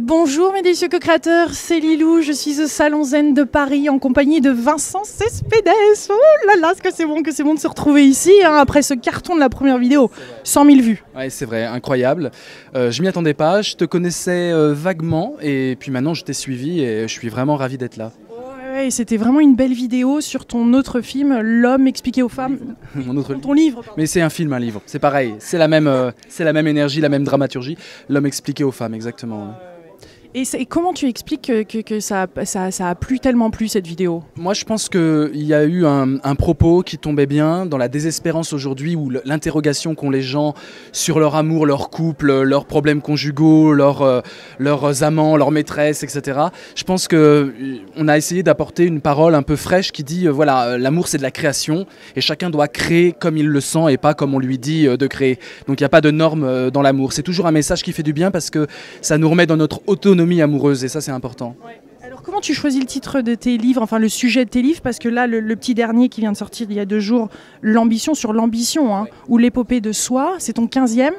Bonjour mes délicieux co-créateurs, c'est Lilou, je suis au Salon Zen de Paris en compagnie de Vincent Cespedes. Oh là là, que c'est bon de se retrouver ici, hein, après ce carton de la première vidéo, 100 000 vues. Ouais, c'est vrai, incroyable. Je m'y attendais pas, je te connaissais vaguement et puis maintenant je t'ai suivi et je suis vraiment ravi d'être là. Ouais, c'était vraiment une belle vidéo sur ton autre film, L'homme expliqué aux femmes. Mon autre Ton livre. Pardon. Mais c'est un film, un livre, c'est pareil, c'est la même énergie, la même dramaturgie. L'homme expliqué aux femmes, exactement. Et comment tu expliques que ça a tellement plu cette vidéo? Moi je pense qu'il y a eu un propos qui tombait bien dans la désespérance aujourd'hui ou l'interrogation qu'ont les gens sur leur amour, leur couple, leurs problèmes conjugaux, leurs amants, leurs maîtresses, etc. Je pense qu'on a essayé d'apporter une parole un peu fraîche qui dit voilà, l'amour c'est de la création et chacun doit créer comme il le sent et pas comme on lui dit de créer. Donc il n'y a pas de normes dans l'amour. C'est toujours un message qui fait du bien parce que ça nous remet dans notre autonomie amoureuse et ça c'est important. Ouais. Alors comment tu choisis le titre de tes livres, enfin le sujet de tes livres, parce que là le petit dernier qui vient de sortir il y a 2 jours, l'ambition sur l'ambition, hein, ou l'épopée de soi, c'est ton 15e.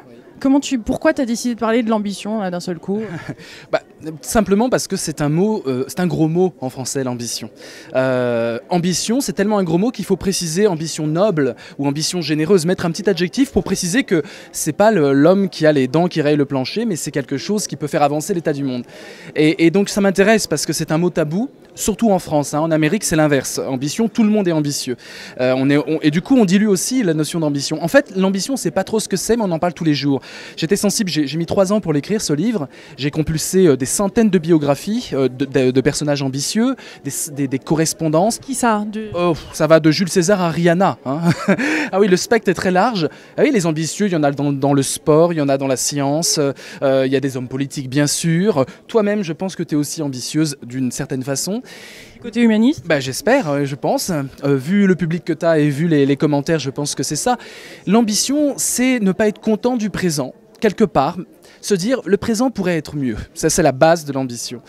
Pourquoi tu as décidé de parler de l'ambition d'un seul coup? Simplement parce que c'est un gros mot en français, l'ambition. Ambition, c'est tellement un gros mot qu'il faut préciser ambition noble ou ambition généreuse, mettre un petit adjectif pour préciser que c'est pas l'homme qui a les dents qui rayent le plancher, mais c'est quelque chose qui peut faire avancer l'état du monde. Et donc ça m'intéresse parce que c'est un mot tabou, surtout en France. Hein. En Amérique, c'est l'inverse. Ambition, tout le monde est ambitieux. Et du coup, on dilue aussi la notion d'ambition. En fait, l'ambition, c'est pas trop ce que c'est, mais on en parle tous les jours. J'étais sensible, j'ai mis 3 ans pour l'écrire, ce livre. J'ai compulsé des centaines de biographies de personnages ambitieux, des correspondances. Qui ça Ça va de Jules César à Rihanna. Hein. Ah oui, le spectre est très large. Ah oui, les ambitieux, il y en a dans le sport, il y en a dans la science, il y a des hommes politiques, bien sûr. Toi-même, je pense que tu es aussi ambitieuse d'une certaine façon. Côté humaniste? J'espère, je pense. Vu le public que tu as et vu les commentaires, je pense que c'est ça. L'ambition, c'est ne pas être content du présent, quelque part. Se dire, le présent pourrait être mieux. Ça, c'est la base de l'ambition.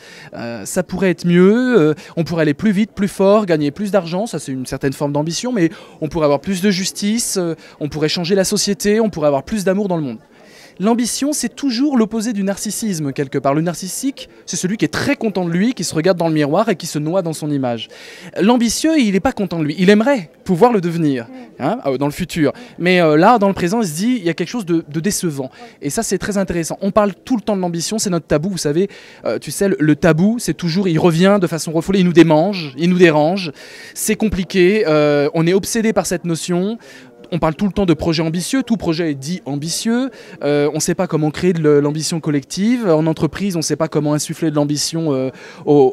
Ça pourrait être mieux, on pourrait aller plus vite, plus fort, gagner plus d'argent, ça c'est une certaine forme d'ambition, mais on pourrait avoir plus de justice, on pourrait changer la société, on pourrait avoir plus d'amour dans le monde. L'ambition, c'est toujours l'opposé du narcissisme, quelque part. Le narcissique, c'est celui qui est très content de lui, qui se regarde dans le miroir et qui se noie dans son image. L'ambitieux, il n'est pas content de lui. Il aimerait pouvoir le devenir, hein, dans le futur. Mais là, dans le présent, il se dit, il y a quelque chose de décevant. Et ça, c'est très intéressant. On parle tout le temps de l'ambition, c'est notre tabou. Vous savez, tu sais, le tabou, c'est toujours, il revient de façon refoulée, il nous démange, il nous dérange. C'est compliqué, on est obsédé par cette notion. On parle tout le temps de projets ambitieux, tout projet est dit ambitieux, on ne sait pas comment créer de l'ambition collective, en entreprise on ne sait pas comment insuffler de l'ambition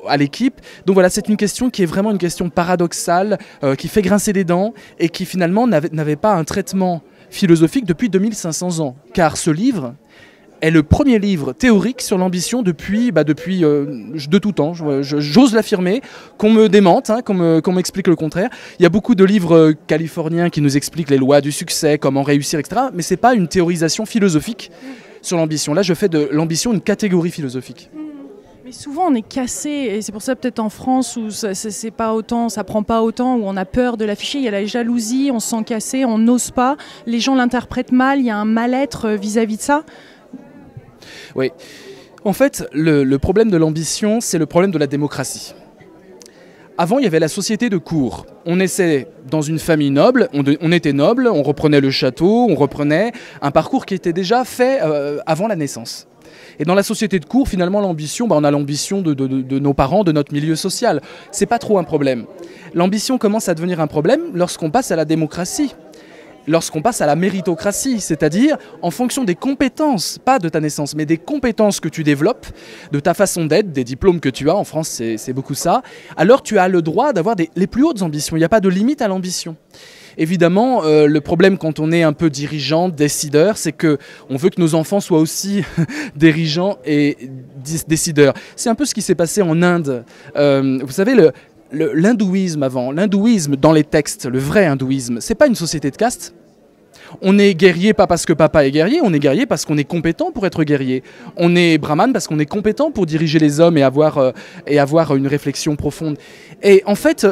à l'équipe. Donc voilà, c'est une question qui est vraiment une question paradoxale, qui fait grincer des dents et qui finalement n'avait pas un traitement philosophique depuis 2500 ans. Car ce livre est le premier livre théorique sur l'ambition depuis de tout temps. J'ose l'affirmer, qu'on me démente, hein, qu'on m'explique le contraire. Il y a beaucoup de livres californiens qui nous expliquent les lois du succès, comment réussir, etc. Mais ce n'est pas une théorisation philosophique sur l'ambition. Là, je fais de l'ambition une catégorie philosophique. Mais souvent on est cassé, et c'est pour ça peut-être en France où c'est pas autant, ça prend pas autant, où on a peur de l'afficher, il y a la jalousie, on se sent cassé, on n'ose pas, les gens l'interprètent mal, il y a un mal-être vis-à-vis de ça. Oui. En fait, le problème de l'ambition, c'est le problème de la démocratie. Avant, il y avait la société de cour. On naissait dans une famille noble, on était noble, on reprenait le château, on reprenait un parcours qui était déjà fait avant la naissance. Et dans la société de cour, finalement, l'ambition, on a l'ambition de nos parents, de notre milieu social. C'est pas trop un problème. L'ambition commence à devenir un problème lorsqu'on passe à la démocratie. Lorsqu'on passe à la méritocratie, c'est-à-dire en fonction des compétences, pas de ta naissance, mais des compétences que tu développes, de ta façon d'être, des diplômes que tu as, en France c'est beaucoup ça, alors tu as le droit d'avoir les plus hautes ambitions, il n'y a pas de limite à l'ambition. Évidemment, le problème quand on est un peu dirigeant, décideur, c'est qu'on veut que nos enfants soient aussi dirigeants et décideurs. C'est un peu ce qui s'est passé en Inde. Vous savez, l'hindouisme avant, l'hindouisme dans les textes, le vrai hindouisme, c'est pas une société de caste. On est guerrier pas parce que papa est guerrier, on est guerrier parce qu'on est compétent pour être guerrier. On est brahman parce qu'on est compétent pour diriger les hommes et avoir une réflexion profonde. Et en fait,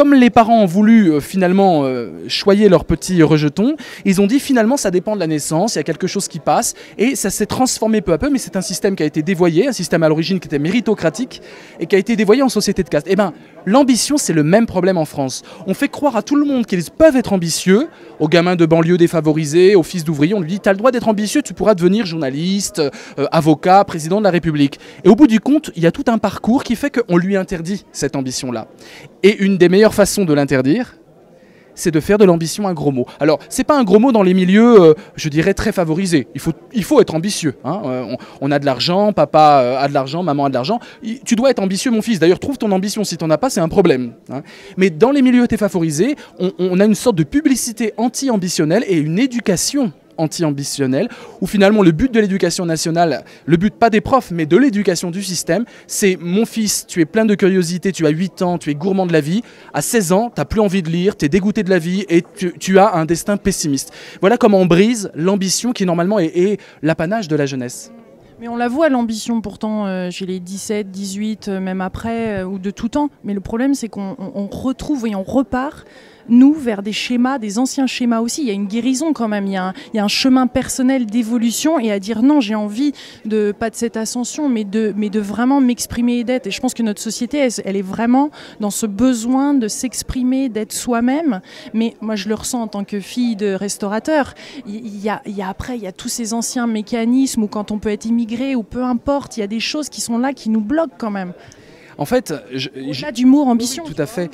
comme les parents ont voulu finalement choyer leurs petits rejetons, ils ont dit finalement ça dépend de la naissance, il y a quelque chose qui passe, et ça s'est transformé peu à peu, mais c'est un système qui a été dévoyé, un système à l'origine qui était méritocratique, et qui a été dévoyé en société de caste. Eh bien, l'ambition, c'est le même problème en France. On fait croire à tout le monde qu'ils peuvent être ambitieux, aux gamins de banlieue défavorisés, aux fils d'ouvriers, on lui dit « t'as le droit d'être ambitieux, tu pourras devenir journaliste, avocat, président de la République ». Et au bout du compte, il y a tout un parcours qui fait qu'on lui interdit cette ambition-là. Et une des meilleures façons de l'interdire, c'est de faire de l'ambition un gros mot. Alors, c'est pas un gros mot dans les milieux, je dirais, très favorisés. Il faut être ambitieux. Hein. On a de l'argent, papa a de l'argent, maman a de l'argent. Tu dois être ambitieux, mon fils. D'ailleurs, trouve ton ambition. Si tu n'en as pas, c'est un problème. Hein. Mais dans les milieux défavorisés, on a une sorte de publicité anti-ambitionnelle et une éducation anti-ambitionnelle, où finalement le but de l'éducation nationale, le but pas des profs, mais de l'éducation du système, c'est mon fils, tu es plein de curiosité, tu as 8 ans, tu es gourmand de la vie, à 16 ans, tu n'as plus envie de lire, tu es dégoûté de la vie et tu as un destin pessimiste. Voilà comment on brise l'ambition qui normalement est l'apanage de la jeunesse. Mais on la voit l'ambition pourtant chez les 17, 18, même après, ou de tout temps. Mais le problème c'est qu'on retrouve et on repart nous vers des schémas, des anciens schémas aussi. Il y a une guérison quand même, il y a un chemin personnel d'évolution et à dire non, j'ai envie de, pas de cette ascension, mais de vraiment m'exprimer et d'être. Et je pense que notre société, elle est vraiment dans ce besoin de s'exprimer, d'être soi-même. Mais moi, je le ressens en tant que fille de restaurateur. Après, il y a tous ces anciens mécanismes où quand on peut être immigré ou peu importe, il y a des choses qui sont là, qui nous bloquent quand même. En fait, au-delà d'humour, ambition. Tout à fait.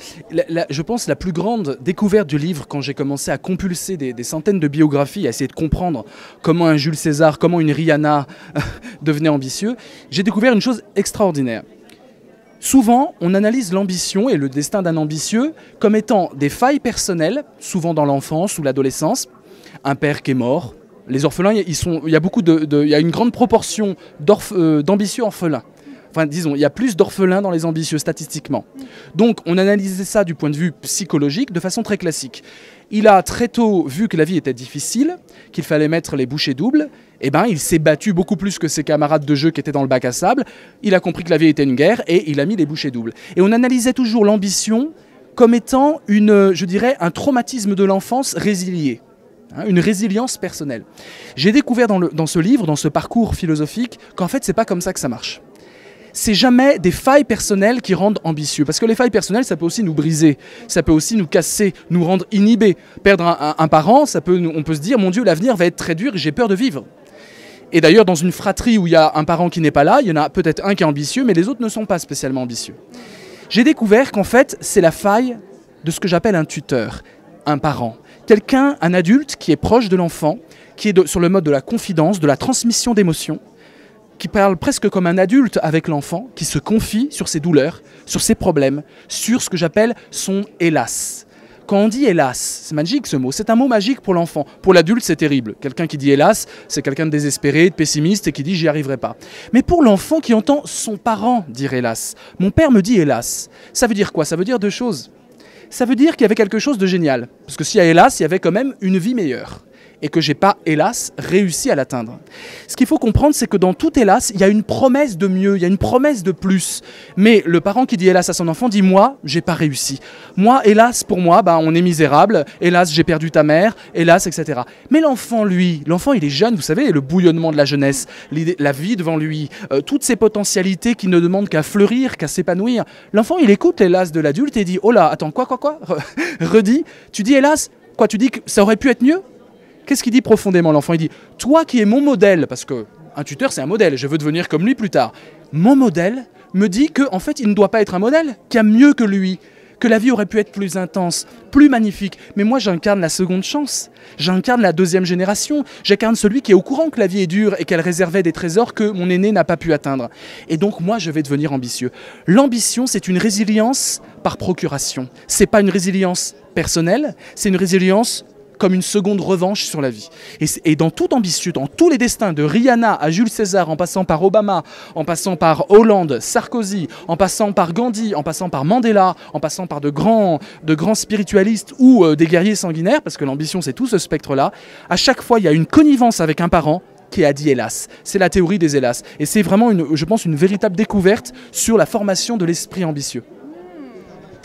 Je pense la plus grande découverte du livre, quand j'ai commencé à compulser des centaines de biographies, à essayer de comprendre comment un Jules César, comment une Rihanna devenait ambitieux, j'ai découvert une chose extraordinaire. Souvent, on analyse l'ambition et le destin d'un ambitieux comme étant des failles personnelles, souvent dans l'enfance ou l'adolescence, un père qui est mort. Les orphelins, il y a une grande proportion d'ambitieux orphelins. Enfin, disons, il y a plus d'orphelins dans les ambitieux statistiquement. Donc, on analysait ça du point de vue psychologique de façon très classique. Il a très tôt vu que la vie était difficile, qu'il fallait mettre les bouchées doubles. Eh ben, il s'est battu beaucoup plus que ses camarades de jeu qui étaient dans le bac à sable. Il a compris que la vie était une guerre et il a mis les bouchées doubles. Et on analysait toujours l'ambition comme étant je dirais, un traumatisme de l'enfance résilié. Une résilience personnelle. J'ai découvert dans ce livre, dans ce parcours philosophique, qu'en fait, c'est pas comme ça que ça marche. C'est jamais des failles personnelles qui rendent ambitieux. Parce que les failles personnelles, ça peut aussi nous briser, ça peut aussi nous casser, nous rendre inhibés. Perdre un parent, on peut se dire, mon Dieu, l'avenir va être très dur et j'ai peur de vivre. Et d'ailleurs, dans une fratrie où il y a un parent qui n'est pas là, il y en a peut-être un qui est ambitieux, mais les autres ne sont pas spécialement ambitieux. J'ai découvert qu'en fait, c'est la faille de ce que j'appelle un tuteur, un parent. Quelqu'un, un adulte qui est proche de l'enfant, qui est sur le mode de la confidence, de la transmission d'émotions, qui parle presque comme un adulte avec l'enfant, qui se confie sur ses douleurs, sur ses problèmes, sur ce que j'appelle son hélas. Quand on dit hélas, c'est magique ce mot, c'est un mot magique pour l'enfant. Pour l'adulte, c'est terrible. Quelqu'un qui dit hélas, c'est quelqu'un de désespéré, de pessimiste et qui dit j'y arriverai pas. Mais pour l'enfant qui entend son parent dire hélas, mon père me dit hélas, ça veut dire quoi? Ça veut dire deux choses. Ça veut dire qu'il y avait quelque chose de génial. Parce que s'il y a hélas, il y avait quand même une vie meilleure. Et que j'ai pas, hélas, réussi à l'atteindre. Ce qu'il faut comprendre, c'est que dans tout hélas, il y a une promesse de mieux, il y a une promesse de plus. Mais le parent qui dit hélas à son enfant dit « moi, j'ai pas réussi. Moi, hélas, pour moi, on est misérable. Hélas, j'ai perdu ta mère. Hélas, etc. » Mais l'enfant, lui, il est jeune, vous savez, le bouillonnement de la jeunesse, la vie devant lui, toutes ces potentialités qui ne demandent qu'à fleurir, qu'à s'épanouir. L'enfant, il écoute hélas de l'adulte et dit « oh là, attends, quoi redis, tu dis hélas, quoi, tu dis que ça aurait pu être mieux ?» Qu'est-ce qu'il dit profondément, l'enfant? Il dit « toi qui es mon modèle », parce qu'un tuteur c'est un modèle, je veux devenir comme lui plus tard. Mon modèle me dit qu'en fait il ne doit pas être un modèle, qu'il y a mieux que lui, que la vie aurait pu être plus intense, plus magnifique. Mais moi j'incarne la seconde chance, j'incarne la deuxième génération, j'incarne celui qui est au courant que la vie est dure et qu'elle réservait des trésors que mon aîné n'a pas pu atteindre. Et donc moi je vais devenir ambitieux. L'ambition c'est une résilience par procuration. C'est pas une résilience personnelle, c'est une résilience comme une seconde revanche sur la vie. Et dans tout ambitieux, dans tous les destins, de Rihanna à Jules César, en passant par Obama, en passant par Hollande, Sarkozy, en passant par Gandhi, en passant par Mandela, en passant par de grands spiritualistes ou des guerriers sanguinaires, parce que l'ambition c'est tout ce spectre-là, à chaque fois il y a une connivence avec un parent qui a dit hélas. C'est la théorie des hélas. Et c'est vraiment, je pense, une véritable découverte sur la formation de l'esprit ambitieux.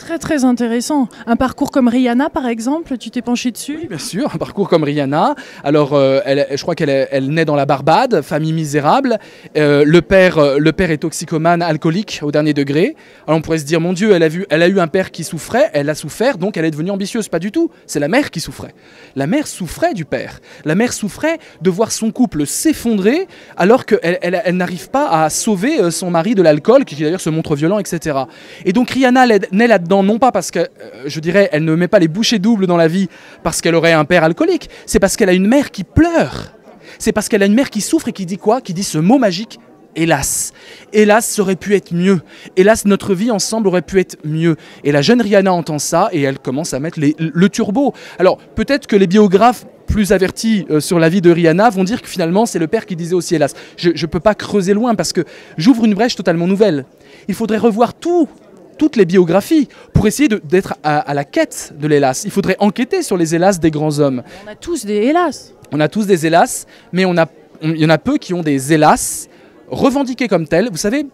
Très très intéressant. Un parcours comme Rihanna par exemple, tu t'es penché dessus? Oui, bien sûr, un parcours comme Rihanna. Alors, je crois elle naît dans la Barbade, famille misérable. Le père est toxicomane, alcoolique au dernier degré. Alors on pourrait se dire, mon Dieu, elle a eu un père qui souffrait, elle a souffert, donc elle est devenue ambitieuse. Pas du tout, c'est la mère qui souffrait. La mère souffrait du père. La mère souffrait de voir son couple s'effondrer alors qu'elle n'arrive pas à sauver son mari de l'alcool, qui d'ailleurs se montre violent, etc. Et donc Rihanna naît là-dedans, non pas parce que, je dirais, elle ne met pas les bouchées doubles dans la vie parce qu'elle aurait un père alcoolique, c'est parce qu'elle a une mère qui pleure. C'est parce qu'elle a une mère qui souffre et qui dit quoi? Qui dit ce mot magique, hélas. Hélas, ça aurait pu être mieux. Hélas, notre vie ensemble aurait pu être mieux. Et la jeune Rihanna entend ça et elle commence à mettre le turbo. Alors, peut-être que les biographes plus avertis sur la vie de Rihanna vont dire que finalement c'est le père qui disait aussi hélas. Je ne peux pas creuser loin parce que j'ouvre une brèche totalement nouvelle. Il faudrait revoir toutes les biographies pour essayer d'être à la quête de l'hélas. Il faudrait enquêter sur les hélas des grands hommes. On a tous des hélas. On a tous des hélas, mais il y en a peu qui ont des hélas revendiqués comme tels. Vous savez,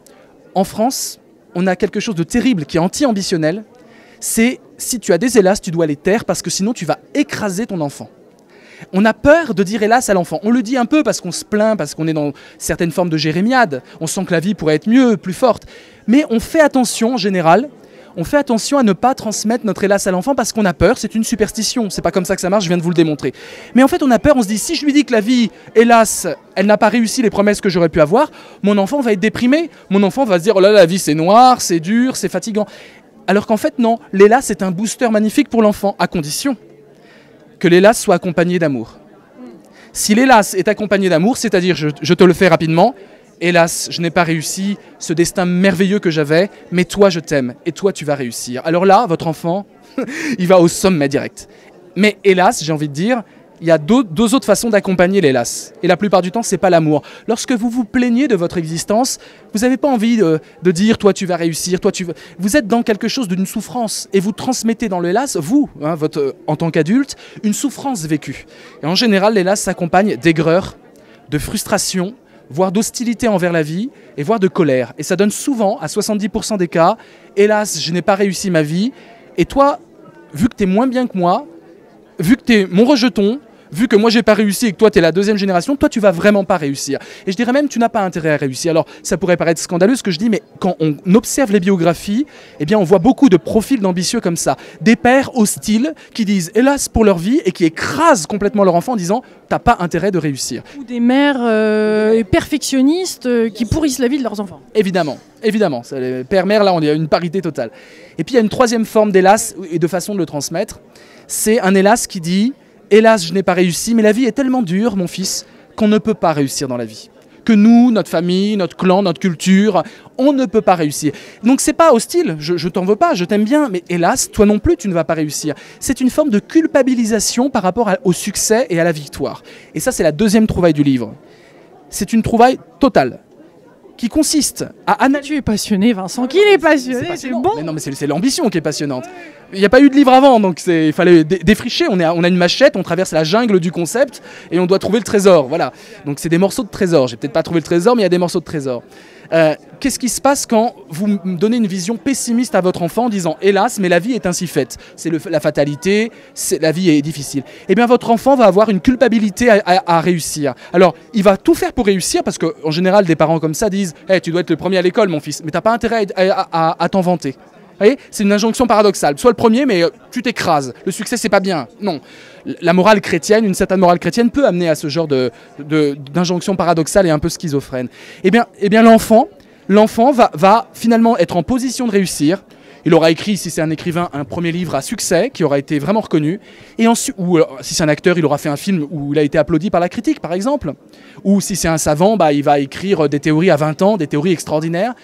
en France, on a quelque chose de terrible qui est anti-ambitionnel. C'est si tu as des hélas, tu dois les taire parce que sinon tu vas écraser ton enfant. On a peur de dire hélas à l'enfant. On le dit un peu parce qu'on se plaint, parce qu'on est dans certaines formes de jérémiade. On sent que la vie pourrait être mieux, plus forte. Mais on fait attention en général. On fait attention à ne pas transmettre notre hélas à l'enfant parce qu'on a peur, c'est une superstition. C'est pas comme ça que ça marche, je viens de vous le démontrer. Mais en fait, on a peur, on se dit, si je lui dis que la vie, hélas, elle n'a pas réussi les promesses que j'aurais pu avoir, mon enfant va être déprimé. Mon enfant va se dire, oh là, la vie c'est noir, c'est dur, c'est fatigant. Alors qu'en fait, non, l'hélas c'est un booster magnifique pour l'enfant, à condition que l'hélas soit accompagné d'amour. Si l'hélas est accompagné d'amour, c'est-à-dire, je te le fais rapidement, hélas, je n'ai pas réussi ce destin merveilleux que j'avais, mais toi, je t'aime, et toi, tu vas réussir. Alors là, votre enfant, il va au sommet direct. Mais hélas, j'ai envie de dire, il y a deux autres façons d'accompagner l'hélas. Et la plupart du temps, c'est pas l'amour. Lorsque vous vous plaignez de votre existence, vous n'avez pas envie de dire « toi tu vas réussir », vous êtes dans quelque chose d'une souffrance et vous transmettez dans l'hélas, vous, en tant qu'adulte, une souffrance vécue. Et en général, l'hélas s'accompagne d'aigreur, de frustration, voire d'hostilité envers la vie et voire de colère. Et ça donne souvent, à 70% des cas, « hélas, je n'ai pas réussi ma vie » et toi, vu que tu es moins bien que moi, vu que tu es mon rejeton, vu que moi j'ai pas réussi et que toi tu es la deuxième génération, toi tu vas vraiment pas réussir. Et je dirais même tu n'as pas intérêt à réussir. Alors ça pourrait paraître scandaleux ce que je dis, mais quand on observe les biographies, eh bien on voit beaucoup de profils d'ambitieux comme ça. Des pères hostiles qui disent hélas pour leur vie et qui écrasent complètement leur enfant en disant t'as pas intérêt de réussir. Ou des mères perfectionnistes qui pourrissent la vie de leurs enfants. Évidemment, évidemment. Père-mère, là on a une parité totale. Et puis il y a une troisième forme d'hélas et de façon de le transmettre. C'est un hélas qui dit « Hélas, je n'ai pas réussi, mais la vie est tellement dure, mon fils, qu'on ne peut pas réussir dans la vie. Que nous, notre famille, notre clan, notre culture, on ne peut pas réussir. » Donc c'est pas hostile, je t'en veux pas, je t'aime bien, mais hélas, toi non plus, tu ne vas pas réussir. C'est une forme de culpabilisation par rapport au succès et à la victoire. Et ça, c'est la deuxième trouvaille du livre. C'est une trouvaille totale, qui consiste à analyser... Tu es passionné, Vincent, qu'il est passionné, c'est bon. Mais non, mais c'est l'ambition qui est passionnante. Il n'y a pas eu de livre avant, donc il fallait défricher. On a une machette, on traverse la jungle du concept et on doit trouver le trésor. Voilà. Donc c'est des morceaux de trésor. J'ai peut-être pas trouvé le trésor, mais il y a des morceaux de trésor. Qu'est-ce qui se passe quand vous me donnez une vision pessimiste à votre enfant en disant « Hélas, mais la vie est ainsi faite. C'est la fatalité, la vie est difficile. » Eh bien, votre enfant va avoir une culpabilité à réussir. Alors, il va tout faire pour réussir parce qu'en général, des parents comme ça disent hey, « Tu dois être le premier à l'école, mon fils. » Mais tu n'as pas intérêt à t'en vanter. Vous voyez, c'est une injonction paradoxale. Sois le premier, mais tu t'écrases. Le succès, c'est pas bien. Non. La morale chrétienne, une certaine morale chrétienne peut amener à ce genre d'injonction paradoxale et un peu schizophrène. Eh bien l'enfant va finalement être en position de réussir. Il aura écrit, si c'est un écrivain, un premier livre à succès qui aura été vraiment reconnu. Et ensuite, ou si c'est un acteur, il aura fait un film où il a été applaudi par la critique, par exemple. Ou si c'est un savant, il va écrire des théories à 20 ans, des théories extraordinaires.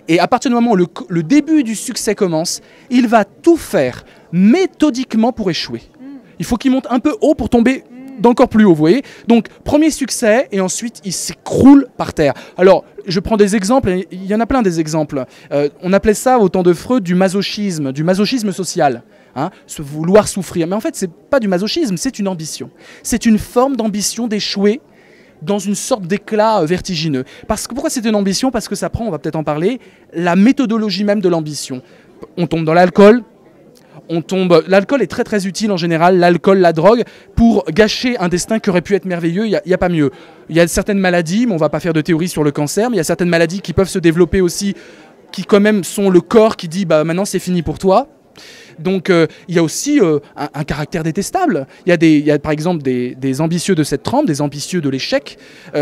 Et à partir du moment où le début du succès commence, il va tout faire méthodiquement pour échouer. Il faut qu'il monte un peu haut pour tomber d'encore plus haut, vous voyez. Donc, premier succès, et ensuite, il s'écroule par terre. Alors, je prends des exemples, et il y en a plein des exemples. On appelait ça, au temps de Freud, du masochisme social. Se vouloir souffrir. Mais en fait, c'est pas du masochisme, c'est une ambition. C'est une forme d'ambition d'échouer dans une sorte d'éclat vertigineux. Pourquoi c'est une ambition? Parce que ça prend, on va peut-être en parler, la méthodologie même de l'ambition. On tombe dans l'alcool, on tombe. L'alcool est très très utile en général, l'alcool, la drogue, pour gâcher un destin qui aurait pu être merveilleux. Il n'y a pas mieux. Il y a certaines maladies, mais on ne va pas faire de théorie sur le cancer, mais il y a certaines maladies qui peuvent se développer aussi, qui quand même sont le corps qui dit bah, maintenant c'est fini pour toi. Donc il y a aussi un caractère détestable. Il y a par exemple des ambitieux de cette trempe, des ambitieux de l'échec,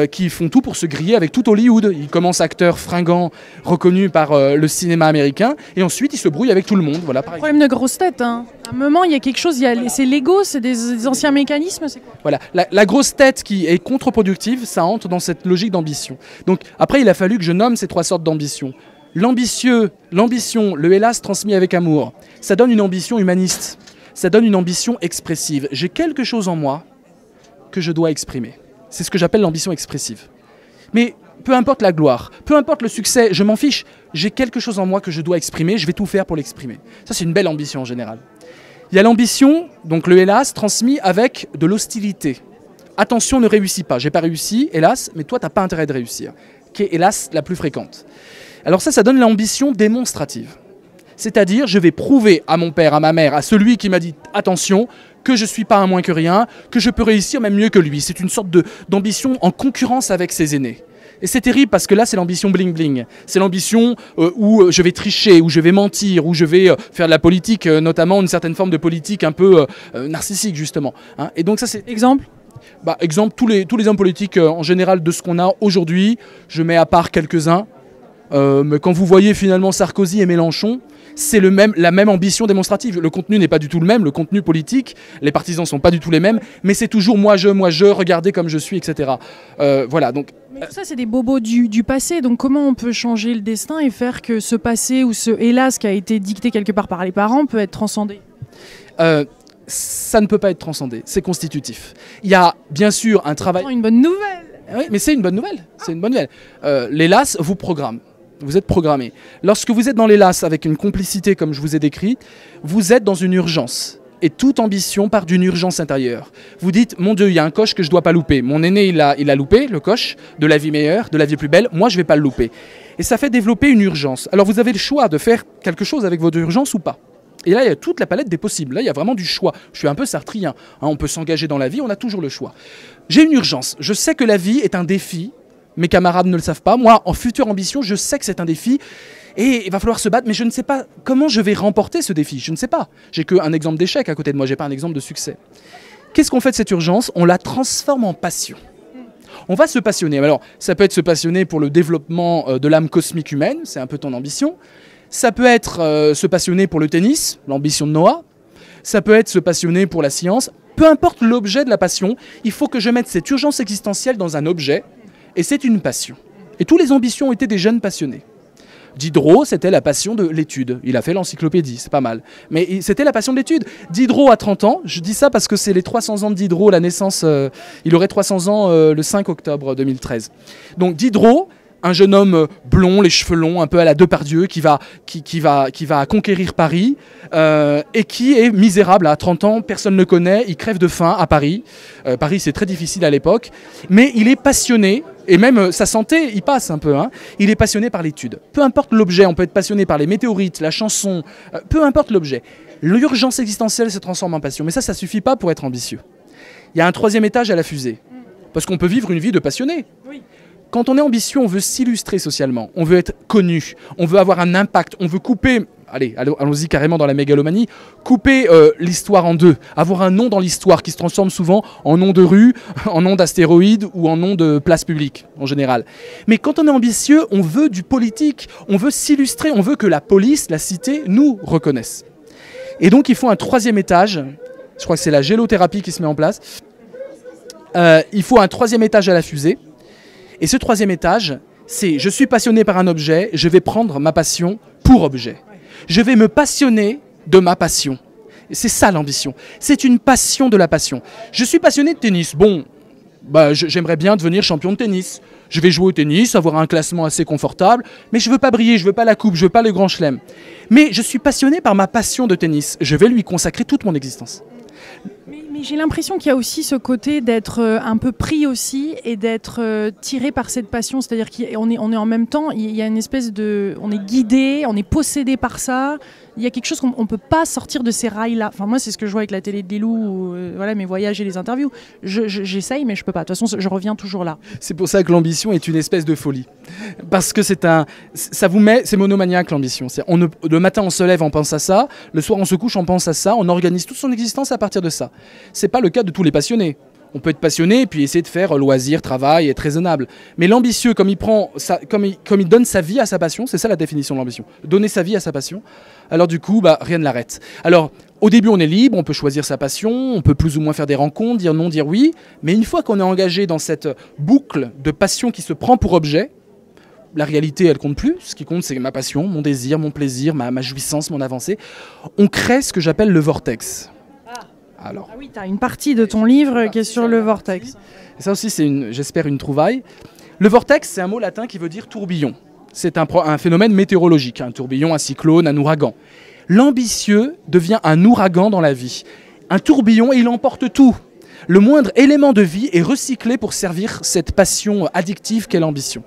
qui font tout pour se griller avec tout Hollywood. Ils commencent acteurs fringants reconnus par le cinéma américain, et ensuite ils se brouillent avec tout le monde. Voilà, par problème de grosse tête. Hein. À un moment, il y a quelque chose, c'est l'ego, c'est des anciens mécanismes. C'est quoi? Voilà, la grosse tête qui est contre-productive, ça entre dans cette logique d'ambition. Donc après, il a fallu que je nomme ces 3 sortes d'ambition. L'ambition, le hélas transmis avec amour, ça donne une ambition humaniste, ça donne une ambition expressive. J'ai quelque chose en moi que je dois exprimer. C'est ce que j'appelle l'ambition expressive. Mais peu importe la gloire, peu importe le succès, je m'en fiche. J'ai quelque chose en moi que je dois exprimer, je vais tout faire pour l'exprimer. Ça, c'est une belle ambition en général. Il y a l'ambition, donc le hélas, transmis avec de l'hostilité. Attention, ne réussis pas. J'ai pas réussi, hélas, mais toi, tu n'as pas intérêt de réussir. Qui est, hélas, la plus fréquente. Alors ça donne l'ambition démonstrative. C'est-à-dire, je vais prouver à mon père, à ma mère, à celui qui m'a dit « attention », que je ne suis pas un moins que rien, que je peux réussir même mieux que lui. C'est une sorte d'ambition en concurrence avec ses aînés. Et c'est terrible parce que là, c'est l'ambition bling-bling. C'est l'ambition où je vais tricher, où je vais mentir, où je vais faire de la politique, notamment une certaine forme de politique un peu narcissique, justement. Hein. Et donc ça, c'est... Exemple ? Bah, exemple, tous les hommes politiques, en général, de ce qu'on a aujourd'hui, je mets à part quelques-uns. Mais quand vous voyez finalement Sarkozy et Mélenchon, c'est la même ambition démonstrative. Le contenu n'est pas du tout le même, le contenu politique, les partisans ne sont pas du tout les mêmes, mais c'est toujours moi je, regardez comme je suis, etc. Voilà, donc... Mais tout ça, c'est des bobos du passé, donc comment on peut changer le destin et faire que ce passé ou ce hélas qui a été dicté quelque part par les parents peut être transcendé? Ça ne peut pas être transcendé, c'est constitutif. Il y a bien sûr un travail... Une bonne nouvelle. Oui, mais c'est une bonne nouvelle, c'est une bonne nouvelle. L'hélas vous programme. Vous êtes programmé. Lorsque vous êtes dans l'hélas avec une complicité comme je vous ai décrit, vous êtes dans une urgence. Et toute ambition part d'une urgence intérieure. Vous dites, mon Dieu, il y a un coche que je ne dois pas louper. Mon aîné, il a loupé le coche de la vie meilleure, de la vie plus belle. Moi, je ne vais pas le louper. Et ça fait développer une urgence. Alors vous avez le choix de faire quelque chose avec votre urgence ou pas. Et là, il y a toute la palette des possibles. Là, il y a vraiment du choix. Je suis un peu sartrien. Hein, on peut s'engager dans la vie, on a toujours le choix. J'ai une urgence. Je sais que la vie est un défi. Mes camarades ne le savent pas. Moi, en future ambition, je sais que c'est un défi. Et il va falloir se battre, mais je ne sais pas comment je vais remporter ce défi. Je ne sais pas. J'ai qu'un exemple d'échec à côté de moi. J'ai pas un exemple de succès. Qu'est-ce qu'on fait de cette urgence? On la transforme en passion. On va se passionner. Alors, ça peut être se passionner pour le développement de l'âme cosmique humaine. C'est un peu ton ambition. Ça peut être se passionner pour le tennis, l'ambition de Noah. Ça peut être se passionner pour la science. Peu importe l'objet de la passion, il faut que je mette cette urgence existentielle dans un objet. Et c'est une passion. Et tous les ambitions étaient des jeunes passionnés. Diderot, c'était la passion de l'étude. Il a fait l'encyclopédie, c'est pas mal. Mais c'était la passion de l'étude. Diderot à 30 ans, je dis ça parce que c'est les 300 ans de Diderot, la naissance, il aurait 300 ans le 5 octobre 2013. Donc Diderot, un jeune homme blond, les cheveux longs, un peu à la Depardieu, qui va conquérir Paris et qui est misérable à 30 ans, personne ne le connaît, il crève de faim à Paris. Paris, c'est très difficile à l'époque, mais il est passionné. Et même sa santé, il passe un peu. Hein. Il est passionné par l'étude. Peu importe l'objet, on peut être passionné par les météorites, la chanson, peu importe l'objet. L'urgence existentielle se transforme en passion. Mais ça ne suffit pas pour être ambitieux. Il y a un 3e étage à la fusée. Parce qu'on peut vivre une vie de passionné. Oui. Quand on est ambitieux, on veut s'illustrer socialement. On veut être connu. On veut avoir un impact. On veut couper... Allez, allons-y carrément dans la mégalomanie. Couper l'histoire en deux. Avoir un nom dans l'histoire qui se transforme souvent en nom de rue, en nom d'astéroïde ou en nom de place publique, en général. Mais quand on est ambitieux, on veut du politique. On veut s'illustrer. On veut que la police, la cité, nous reconnaisse. Et donc, il faut un 3e étage. Je crois que c'est la gélothérapie qui se met en place. Il faut un 3e étage à la fusée. Et ce 3e étage, c'est je suis passionné par un objet, je vais prendre ma passion pour objet. Je vais me passionner de ma passion. C'est ça l'ambition. C'est une passion de la passion. Je suis passionné de tennis. Bon, j'aimerais bien devenir champion de tennis. Je vais jouer au tennis, avoir un classement assez confortable, mais je ne veux pas briller, je ne veux pas la coupe, je ne veux pas le grand chelem. Mais je suis passionné par ma passion de tennis. Je vais lui consacrer toute mon existence. Mais j'ai l'impression qu'il y a aussi ce côté d'être un peu pris aussi et d'être tiré par cette passion. C'est-à-dire qu'on est en même temps, il y a une espèce de... On est guidé, on est possédé par ça. il y a quelque chose qu'on ne peut pas sortir de ces rails-là. Enfin, moi, c'est ce que je vois avec la télé de Lilou, ou, voilà, mes voyages et les interviews. J'essaye, mais je peux pas. De toute façon, je reviens toujours là. C'est pour ça que l'ambition est une espèce de folie. Parce que c'est monomaniaque l'ambition. Le matin, on se lève, on pense à ça. Le soir, on se couche, on pense à ça. On organise toute son existence à partir de ça. C'est pas le cas de tous les passionnés. On peut être passionné et puis essayer de faire loisir, travail, être raisonnable. Mais l'ambitieux, comme il donne sa vie à sa passion, c'est ça la définition de l'ambition. Donner sa vie à sa passion, alors du coup, rien ne l'arrête. Alors, au début, on est libre, on peut choisir sa passion, on peut plus ou moins faire des rencontres, dire non, dire oui. Mais une fois qu'on est engagé dans cette boucle de passion qui se prend pour objet, la réalité, elle compte plus. Ce qui compte, c'est ma passion, mon désir, mon plaisir, ma jouissance, mon avancée. On crée ce que j'appelle le vortex. Alors, oui, tu as une partie de ton livre qui est sur le vortex. Et ça aussi, c'est j'espère une trouvaille. Le vortex, c'est un mot latin qui veut dire tourbillon. C'est un phénomène météorologique, un tourbillon, un cyclone, un ouragan. L'ambitieux devient un ouragan dans la vie. Un tourbillon, il emporte tout. Le moindre élément de vie est recyclé pour servir cette passion addictive qu'est l'ambition.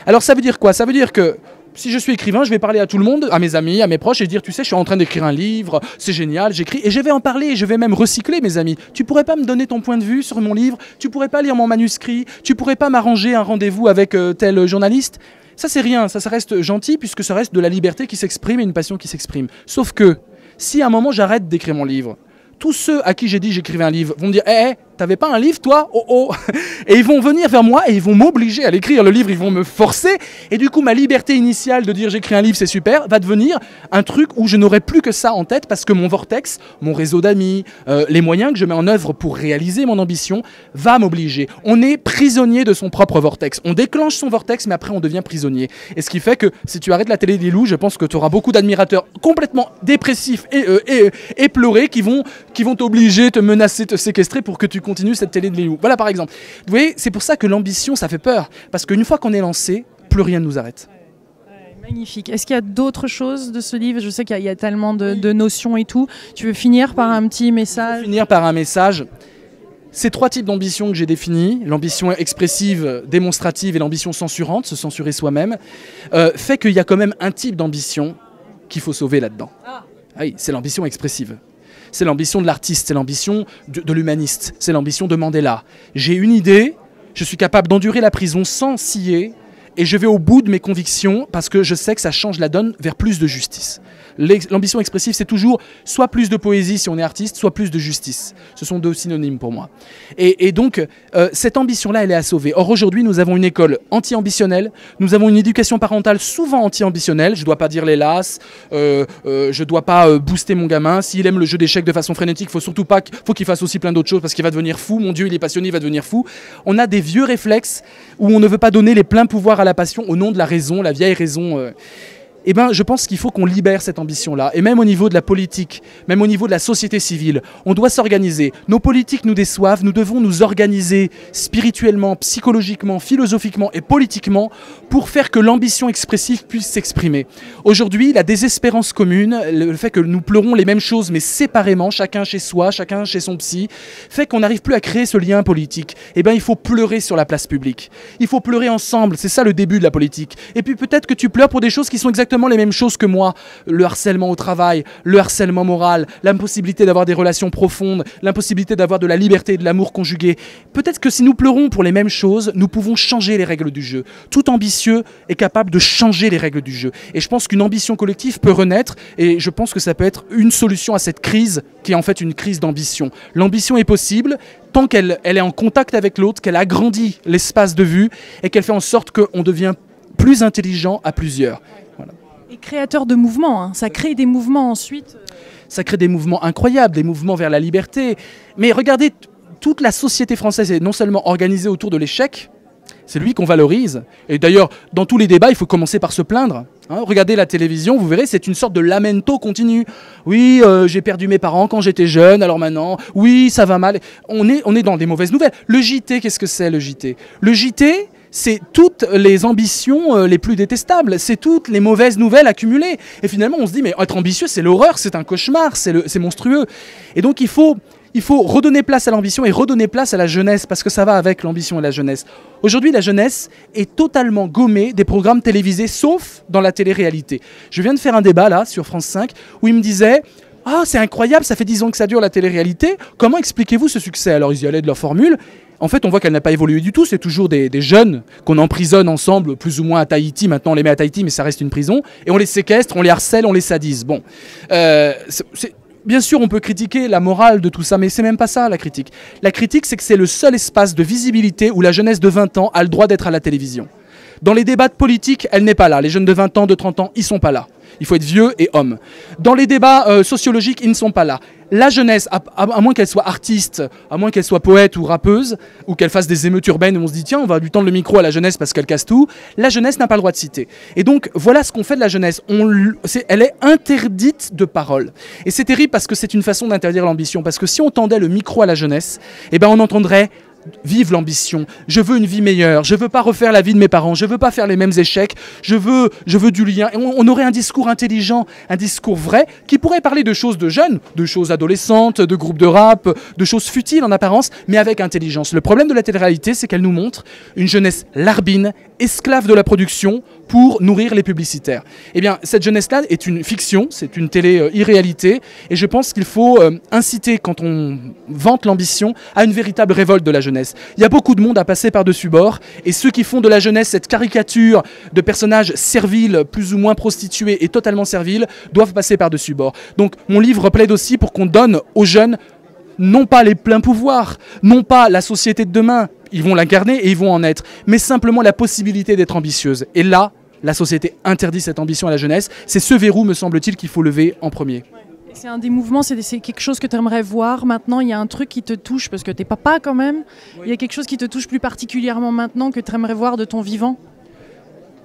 Alors ça veut dire quoi? Ça veut dire que si je suis écrivain, je vais parler à tout le monde, à mes amis, à mes proches, et dire, tu sais, je suis en train d'écrire un livre, c'est génial, j'écris, et je vais en parler, et je vais même recycler mes amis. Tu pourrais pas me donner ton point de vue sur mon livre? Tu pourrais pas lire mon manuscrit? Tu pourrais pas m'arranger un rendez-vous avec tel journaliste? Ça, c'est rien, ça reste gentil, puisque ça reste de la liberté qui s'exprime et une passion qui s'exprime. Sauf que, si à un moment j'arrête d'écrire mon livre, tous ceux à qui j'ai dit j'écrivais un livre vont me dire t'avais pas un livre toi? Oh oh. Et ils vont venir vers moi et ils vont m'obliger à l'écrire. Le livre, ils vont me forcer. Et du coup, ma liberté initiale de dire j'écris un livre, c'est super, va devenir un truc où je n'aurai plus que ça en tête parce que mon vortex, mon réseau d'amis, les moyens que je mets en œuvre pour réaliser mon ambition va m'obliger. On est prisonnier de son propre vortex. On déclenche son vortex, mais après on devient prisonnier. Et ce qui fait que si tu arrêtes la télé des loups, je pense que tu auras beaucoup d'admirateurs complètement dépressifs et pleurés qui vont t'obliger, te menacer, te séquestrer pour que tu continues cette télé de loups. Voilà par exemple. Vous voyez, c'est pour ça que l'ambition, ça fait peur. Parce qu'une fois qu'on est lancé, plus rien ne nous arrête. Magnifique. Est-ce qu'il y a d'autres choses de ce livre? Je sais qu'il y a tellement de notions et tout. Tu veux finir par un petit message? Finir par un message. Ces trois types d'ambition que j'ai définis, l'ambition expressive, démonstrative et l'ambition censurante, se censurer soi-même, fait qu'il y a quand même un type d'ambition qu'il faut sauver là-dedans. Oui, c'est l'ambition expressive. C'est l'ambition de l'artiste, c'est l'ambition de l'humaniste, c'est l'ambition de Mandela. J'ai une idée, je suis capable d'endurer la prison sans scier, et je vais au bout de mes convictions parce que je sais que ça change la donne vers plus de justice. L'ambition expressive, c'est toujours soit plus de poésie si on est artiste, soit plus de justice. Ce sont deux synonymes pour moi. Et donc, cette ambition-là, elle est à sauver. Or, aujourd'hui, nous avons une école anti-ambitionnelle, nous avons une éducation parentale souvent anti-ambitionnelle. Je ne dois pas dire les lasses, je ne dois pas booster mon gamin. S'il aime le jeu d'échecs de façon frénétique, faut qu'il fasse aussi plein d'autres choses parce qu'il va devenir fou. Mon Dieu, il est passionné, il va devenir fou. On a des vieux réflexes où on ne veut pas donner les pleins pouvoirs à la passion au nom de la raison, la vieille raison. Eh ben, je pense qu'il faut qu'on libère cette ambition-là. Et même au niveau de la politique, même au niveau de la société civile, on doit s'organiser. Nos politiques nous déçoivent, nous devons nous organiser spirituellement, psychologiquement, philosophiquement et politiquement pour faire que l'ambition expressive puisse s'exprimer. Aujourd'hui, la désespérance commune, le fait que nous pleurons les mêmes choses mais séparément, chacun chez soi, chacun chez son psy, fait qu'on n'arrive plus à créer ce lien politique. Eh ben, il faut pleurer sur la place publique. Il faut pleurer ensemble, c'est ça le début de la politique. Et puis peut-être que tu pleures pour des choses qui sont exactement les mêmes choses que moi, le harcèlement au travail, le harcèlement moral, l'impossibilité d'avoir des relations profondes, l'impossibilité d'avoir de la liberté et de l'amour conjugué. Peut-être que si nous pleurons pour les mêmes choses, nous pouvons changer les règles du jeu. Tout ambitieux est capable de changer les règles du jeu. Et je pense qu'une ambition collective peut renaître et je pense que ça peut être une solution à cette crise qui est en fait une crise d'ambition. L'ambition est possible tant qu'elle est en contact avec l'autre, qu'elle agrandit l'espace de vue et qu'elle fait en sorte qu'on devient plus intelligent à plusieurs. Voilà. Et créateur de mouvements, hein. Ça crée des mouvements ensuite. Ça crée des mouvements incroyables, des mouvements vers la liberté. Mais regardez, toute la société française est non seulement organisée autour de l'échec, c'est lui qu'on valorise. Et d'ailleurs, dans tous les débats, il faut commencer par se plaindre. Hein, regardez la télévision, vous verrez, c'est une sorte de lamento continu. Oui, j'ai perdu mes parents quand j'étais jeune, alors maintenant, oui, ça va mal. On est dans des mauvaises nouvelles. Le JT, qu'est-ce que c'est le JT? Le JT, c'est toutes les ambitions les plus détestables, c'est toutes les mauvaises nouvelles accumulées. Et finalement, on se dit, mais être ambitieux, c'est l'horreur, c'est un cauchemar, c'est monstrueux. Et donc, il faut il faut redonner place à l'ambition et redonner place à la jeunesse, parce que ça va avec l'ambition et la jeunesse. Aujourd'hui, la jeunesse est totalement gommée des programmes télévisés, sauf dans la télé-réalité. Je viens de faire un débat là sur France 5 où ils me disaient « Ah, c'est incroyable, ça fait 10 ans que ça dure la télé-réalité, comment expliquez-vous ce succès ?» Alors ils y allaient de leur formule. En fait, on voit qu'elle n'a pas évolué du tout. C'est toujours des jeunes qu'on emprisonne ensemble, plus ou moins à Tahiti. Maintenant, on les met à Tahiti, mais ça reste une prison. Et on les séquestre, on les harcèle, on les sadise. Bon, bien sûr, on peut critiquer la morale de tout ça, mais c'est même pas ça la critique. La critique, c'est que c'est le seul espace de visibilité où la jeunesse de 20 ans a le droit d'être à la télévision. Dans les débats politiques, elle n'est pas là. Les jeunes de 20 ans, de 30 ans, ils sont pas là. Il faut être vieux et homme. Dans les débats sociologiques, ils ne sont pas là. La jeunesse, à moins qu'elle soit artiste, à moins qu'elle soit poète ou rappeuse, ou qu'elle fasse des émeutes urbaines où on se dit tiens, on va lui tendre le micro à la jeunesse parce qu'elle casse tout, la jeunesse n'a pas le droit de citer. Et donc, voilà ce qu'on fait de la jeunesse. Elle est interdite de parole. Et c'est terrible parce que c'est une façon d'interdire l'ambition. Parce que si on tendait le micro à la jeunesse, eh ben on entendrait vive l'ambition, je veux une vie meilleure, je veux pas refaire la vie de mes parents, je veux pas faire les mêmes échecs, je veux du lien. Et on aurait un discours intelligent, un discours vrai, qui pourrait parler de choses de jeunes, de choses adolescentes, de groupes de rap, de choses futiles en apparence, mais avec intelligence. Le problème de la télé-réalité, c'est qu'elle nous montre une jeunesse larbine, esclave de la production, pour nourrir les publicitaires. Eh bien, cette jeunesse-là est une fiction, c'est une télé-irréalité, et je pense qu'il faut inciter, quand on vante l'ambition, à une véritable révolte de la jeunesse. Il y a beaucoup de monde à passer par-dessus bord, et ceux qui font de la jeunesse cette caricature de personnages serviles, plus ou moins prostitués et totalement serviles, doivent passer par-dessus bord. Donc, mon livre plaide aussi pour qu'on donne aux jeunes non pas les pleins pouvoirs, non pas la société de demain, ils vont l'incarner et ils vont en être, mais simplement la possibilité d'être ambitieuse. Et là, la société interdit cette ambition à la jeunesse. C'est ce verrou, me semble-t-il, qu'il faut lever en premier. C'est un des mouvements, c'est quelque chose que tu aimerais voir maintenant. Il y a un truc qui te touche, parce que tu es papa quand même. Oui. Il y a quelque chose qui te touche plus particulièrement maintenant que tu aimerais voir de ton vivant.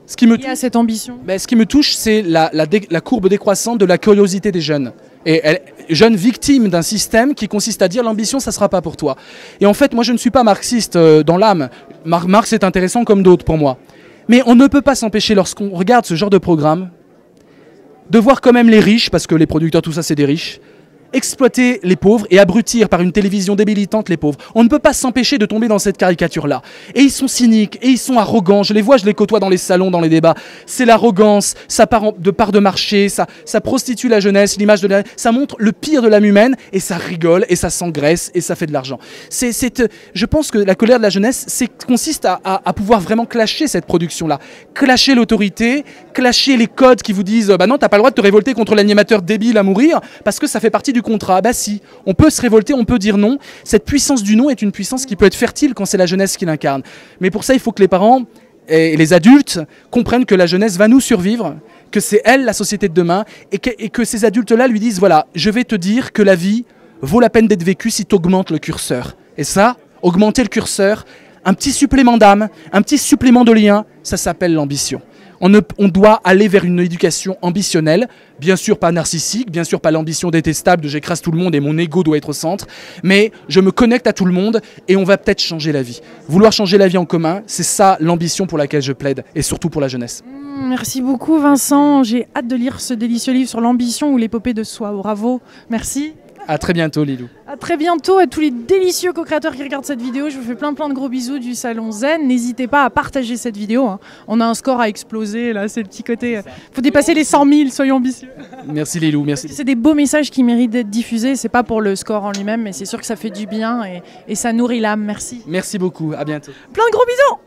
Ce qui me touche, cette ambition. Ce qui me touche, c'est la courbe décroissante de la curiosité des jeunes. Et jeunes victimes d'un système qui consiste à dire l'ambition, ça ne sera pas pour toi. Et en fait, moi, je ne suis pas marxiste dans l'âme. Marx est intéressant comme d'autres pour moi. Mais on ne peut pas s'empêcher, lorsqu'on regarde ce genre de programme, de voir quand même les riches, parce que les producteurs, tout ça, c'est des riches, exploiter les pauvres et abrutir par une télévision débilitante les pauvres. On ne peut pas s'empêcher de tomber dans cette caricature-là. Et ils sont cyniques, et ils sont arrogants. Je les vois, je les côtoie dans les salons, dans les débats. C'est l'arrogance, ça part de part de marché, ça prostitue la jeunesse, l'image de la... Ça montre le pire de l'âme humaine, et ça rigole, et ça s'engraisse, et ça fait de l'argent. Je pense que la colère de la jeunesse consiste à pouvoir vraiment clasher cette production-là. Clasher l'autorité, clasher les codes qui vous disent « Bah non, t'as pas le droit de te révolter contre l'animateur débile à mourir, parce que ça fait partie du contrat. » Bah si, on peut se révolter, on peut dire non. Cette puissance du non est une puissance qui peut être fertile quand c'est la jeunesse qui l'incarne. Mais pour ça, il faut que les parents et les adultes comprennent que la jeunesse va nous survivre, que c'est elle la société de demain, et que ces adultes-là lui disent, voilà, je vais te dire que la vie vaut la peine d'être vécue si tu augmentes le curseur. Et ça, augmenter le curseur, un petit supplément d'âme, un petit supplément de lien, ça s'appelle l'ambition. On doit aller vers une éducation ambitionnelle, bien sûr pas narcissique, bien sûr pas l'ambition détestable de j'écrase tout le monde et mon ego doit être au centre, mais je me connecte à tout le monde et on va peut-être changer la vie. Vouloir changer la vie en commun, c'est ça l'ambition pour laquelle je plaide, et surtout pour la jeunesse. Merci beaucoup Vincent, j'ai hâte de lire ce délicieux livre sur l'ambition ou l'épopée de soi. Bravo, merci. À très bientôt Lilou. À très bientôt à tous les délicieux co-créateurs qui regardent cette vidéo. Je vous fais plein de gros bisous du Salon Zen. N'hésitez pas à partager cette vidéo. Hein. On a un score à exploser là, c'est le petit côté. Faut dépasser les 100 000, soyons ambitieux. Merci Lilou, merci. C'est des beaux messages qui méritent d'être diffusés. C'est pas pour le score en lui-même, mais c'est sûr que ça fait du bien et ça nourrit l'âme. Merci. Merci beaucoup, à bientôt. Plein de gros bisous.